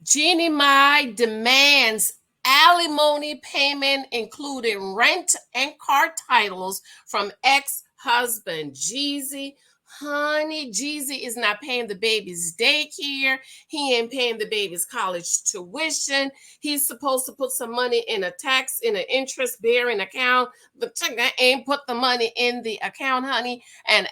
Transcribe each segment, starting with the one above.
JEANIMAI demands alimony payment, including rent and car titles, from ex-husband Jeezy. Honey, Jeezy is not paying the baby's daycare. He ain't paying the baby's college tuition. He's supposed to put some money in a tax, in an interest-bearing account. The chicken ain't put the money in the account, honey. And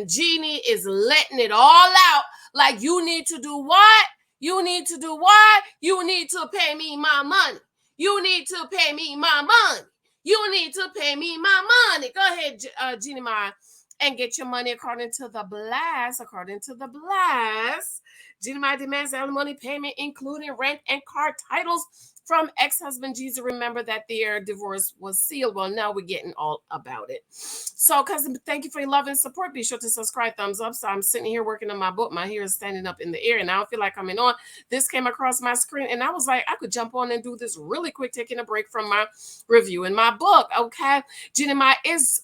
Jeannie is letting it all out. Like, you need to do what? You need to do what? You need to pay me my money. You need to pay me my money. You need to pay me my money. Go ahead, Jeannie Mai, and get your money according to the blast. According to the blast, Jeannie Mai demands alimony payment, including rent and car titles, from ex-husband Jeezy. Remember that their divorce was sealed. Well, now we're getting all about it. So, cousin, thank you for your love and support. Be sure to subscribe, thumbs up. So I'm sitting here working on my book. My hair is standing up in the air, and I don't feel like coming on. This came across my screen, and I was like, I could jump on and do this really quick, taking a break from my review in my book. Okay, JEANIMAI is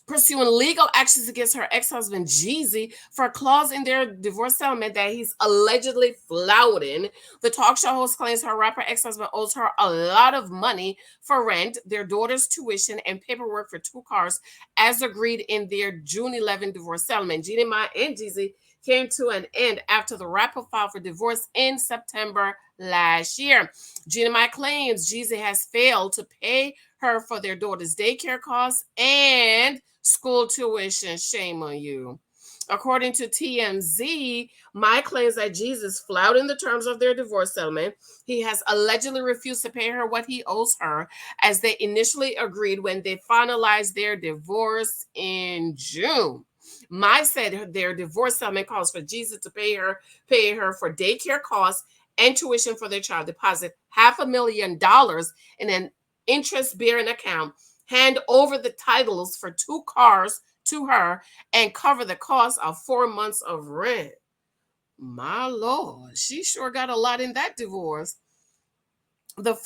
pursuing legal actions against her ex-husband Jeezy for a clause in their divorce settlement that he's allegedly flouting. The talk show host claims her rapper ex-husband owes her a lot of money for rent, their daughter's tuition, and paperwork for 2 cars, as agreed in their June 11 divorce settlement. JEANIMAI and Jeezy came to an end after the rapper filed for divorce in September last year. JEANIMAI claims Jeezy has failed to pay her for their daughter's daycare costs and school tuition. Shame on you. According to TMZ, Mai claims that Jesus flouted the terms of their divorce settlement. He has allegedly refused to pay her what he owes her, as they initially agreed when they finalized their divorce in June. Mai said their divorce settlement calls for Jesus to pay her for daycare costs and tuition for their child, deposit $500,000 in an interest-bearing account, hand over the titles for 2 cars to her, and cover the cost of 4 months of rent. My Lord, she sure got a lot in that divorce. The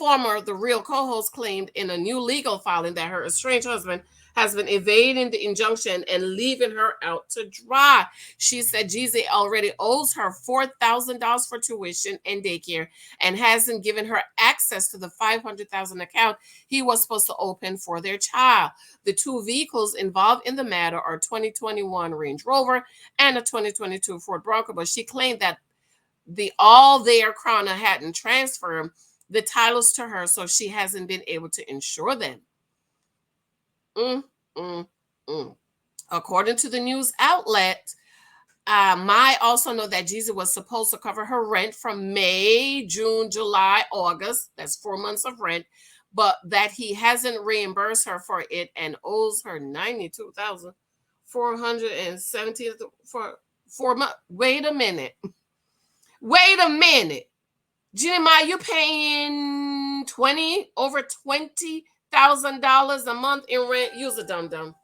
real co-host, claimed in a new legal filing that her estranged husband has been evading the injunction and leaving her out to dry. She said Jeezy already owes her $4,000 for tuition and daycare and hasn't given her access to the $500,000 account he was supposed to open for their child. The two vehicles involved in the matter are 2021 Range Rover and a 2022 Ford Bronco, but she claimed that the all their Crown hadn't transferred the titles to her, so she hasn't been able to insure them. Mm, mm, mm. According to the news outlet, Mai also know that Jeezy was supposed to cover her rent from May, June, July, August. That's 4 months of rent, but that he hasn't reimbursed her for it and owes her $92,470 for 4 months. Wait a minute. Wait a minute. JEANIMAI, you paying over $20,000 a month in rent? Use a dum dum.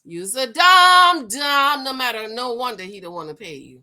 Use a dum dum. No matter, no wonder he don't want to pay you.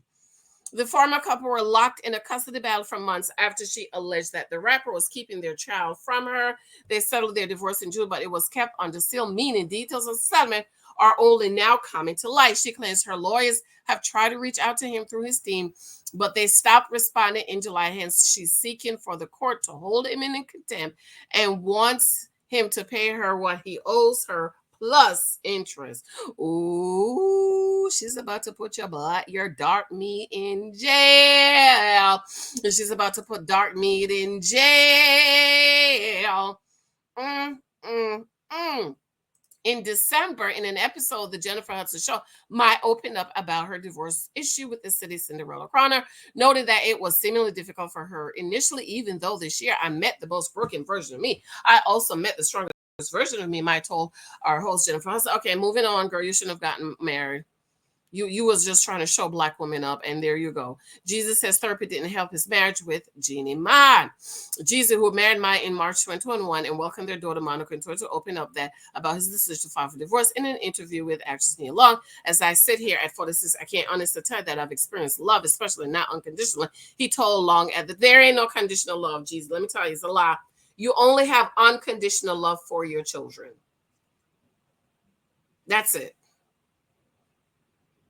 The former couple were locked in a custody battle for months after she alleged that the rapper was keeping their child from her. They settled their divorce in June, but it was kept under seal, meaning details of the settlement are only now coming to light. She claims her lawyers have tried to reach out to him through his team, but they stopped responding in July. Hence, she's seeking for the court to hold him in contempt and wants him to pay her what he owes her plus interest. Ooh, she's about to put your dark meat in jail. She's about to put dark meat in jail. Mm, mm, mm. In December, in an episode of the Jennifer Hudson Show, Mai opened up about her divorce issue with the city Cinderella Crowner, noting that it was seemingly difficult for her initially, even though this year I met the most broken version of me. I also met the strongest version of me, Mai told our host Jennifer Hudson. Okay, moving on, girl, you shouldn't have gotten married. You was just trying to show black women up, and there you go. Jesus says therapy didn't help his marriage with JEANIMAI. Jeezy, who married Mai in March 2021 and welcomed their daughter Monica into to open up that about his decision to file for divorce in an interview with actress Nia Long. As I sit here at 46, I can't honestly tell that I've experienced love, especially not unconditional. He told Long that there ain't no conditional love, Jeezy. Let me tell you, it's a lie. You only have unconditional love for your children. That's it.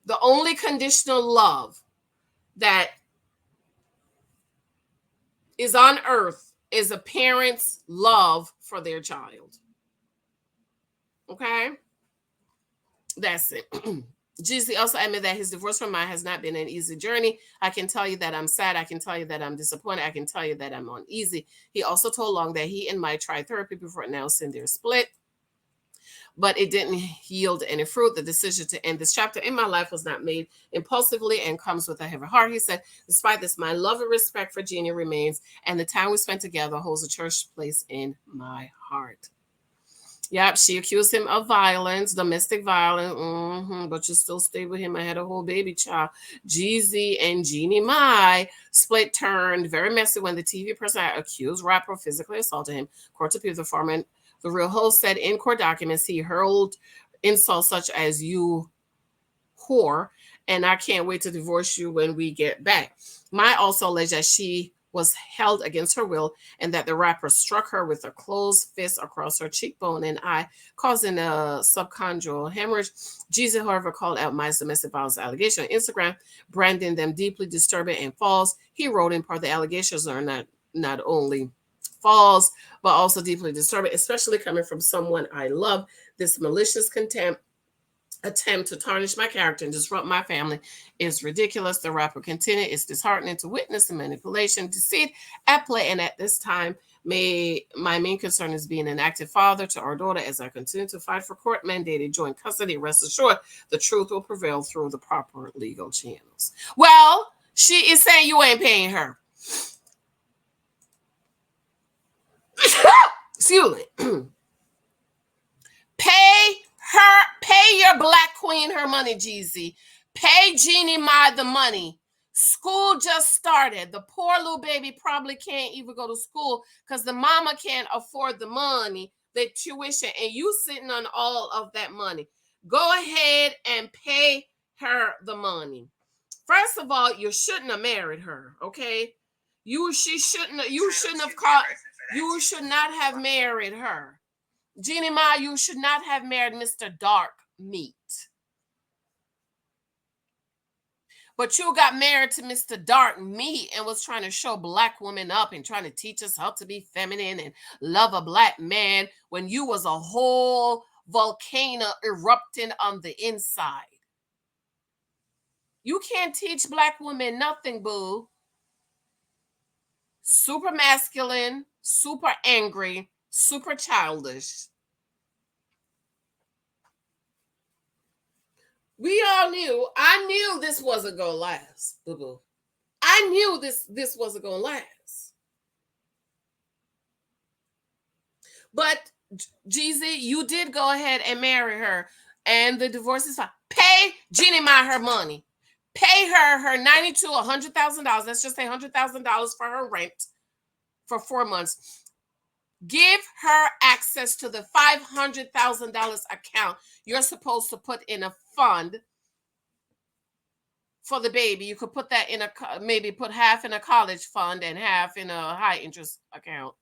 The only conditional love that is on earth is a parent's love for their child. Okay? That's it. Jeezy also admitted that his divorce from mine has not been an easy journey. I can tell you that I'm sad. I can tell you that I'm disappointed. I can tell you that I'm uneasy. He also told Long that he and Mai tried therapy before announcing their split, but it didn't yield any fruit. The decision to end this chapter in my life was not made impulsively and comes with a heavy heart. He said, despite this, my love and respect for Jeannie remains, and the time we spent together holds a cherished place in my heart. Yep, she accused him of violence, domestic violence, but you still stayed with him. I had a whole baby child. Jeezy and JEANIMAI split turned very messy when the TV personality accused rapper physically assaulted him. Court appeals the former, the real host said in court documents he hurled insults such as "you whore" and "I can't wait to divorce you when we get back." Mai also alleged that she was held against her will and that the rapper struck her with a closed fist across her cheekbone and eye, causing a subconjugal hemorrhage. Jeezy, however, called out Mai's domestic violence allegation on Instagram, branding them deeply disturbing and false. He wrote in part, the allegations are not only false, but also deeply disturbing, especially coming from someone I love. This malicious contempt attempt to tarnish my character and disrupt my family is ridiculous. The rapper continued, it's disheartening to witness the manipulation, deceit at play, and at this time, my main concern is being an active father to our daughter as I continue to fight for court-mandated joint custody. Rest assured, the truth will prevail through the proper legal channels. Well, she is saying you ain't paying her. Excuse me. Pay your black queen her money, Jeezy. Pay JEANIMAI the money. School just started. The poor little baby probably can't even go to school because the mama can't afford the money, the tuition, and you sitting on all of that money. Go ahead and pay her the money. First of all, you shouldn't have married her, okay? You should not have married her. JEANIMAI, you should not have married Mr. Dark Meat. But you got married to Mr. Dark Meat and was trying to show black women up and trying to teach us how to be feminine and love a black man when you was a whole volcano erupting on the inside. You can't teach black women nothing, boo. Super masculine, super angry, super childish. We all knew. I knew this wasn't gonna last, boo boo. I knew this wasn't gonna last. But Jeezy, you did go ahead and marry her, and the divorce is fine. Pay JEANIMAI her money. Pay her $90,000 to $100,000. Let's just say $100,000 for her rent for 4 months. Give her access to the $500,000 account you're supposed to put in a fund for the baby. You could put that in maybe put half in a college fund and half in a high interest account.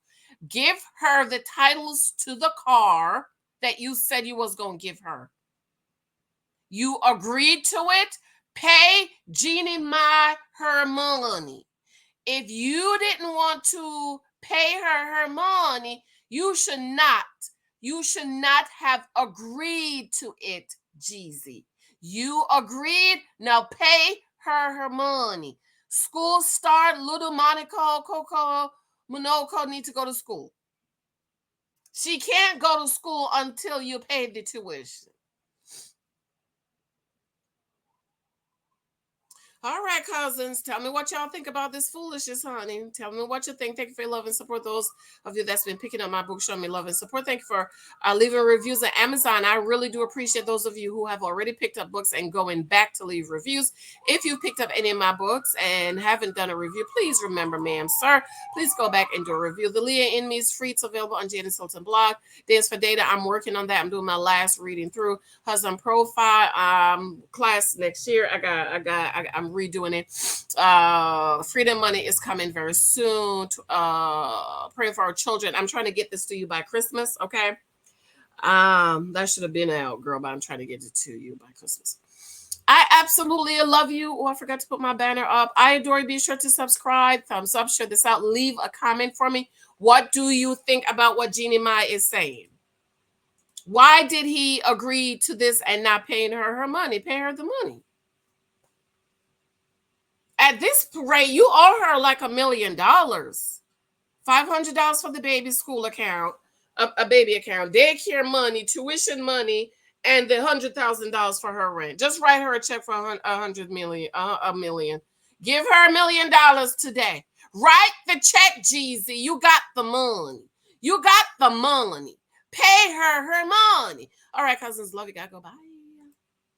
Give her the titles to the car that you said you was going to give her. You agreed to it. Pay JEANIMAI her money. If you didn't want to pay her money, you should not have agreed to it, Jeezy. You agreed. Now pay her money. School start. Little Monaco, Coco, Monaco need to go to school. She can't go to school until you pay the tuition. All right, cousins, tell me what y'all think about this foolishness, honey. Tell me what you think. Thank you for your love and support. Those of you that's been picking up my book, showing me love and support. Thank you for leaving reviews on Amazon. I really do appreciate those of you who have already picked up books and going back to leave reviews. If you've picked up any of my books and haven't done a review, please remember, ma'am, sir, please go back and do a review. The Leah in Me is free. It's available on JEANICEHYLTON blog. Dance for Data, I'm working on that. I'm doing my last reading through husband profile class next year. I'm redoing it. Freedom Money is coming very soon. Praying for our children. I'm trying to get this to you by Christmas. Okay. That should have been out, girl, but I'm trying to get it to you by Christmas. I absolutely love you. Oh, I forgot to put my banner up. I adore you. Be sure to subscribe, thumbs up, share this out, leave a comment for me. What do you think about what JEANIMAI is saying? Why did he agree to this and not paying her money? Pay her the money. At this rate, you owe her like $1 million. $500 for the baby school account, a baby account, daycare money, tuition money, and the $100,000 for her rent. Just write her a check for $100 million. Give her $1 million today. Write the check, Jeezy. You got the money. You got the money. Pay her money. All right, cousins. Love you. Gotta go. Bye.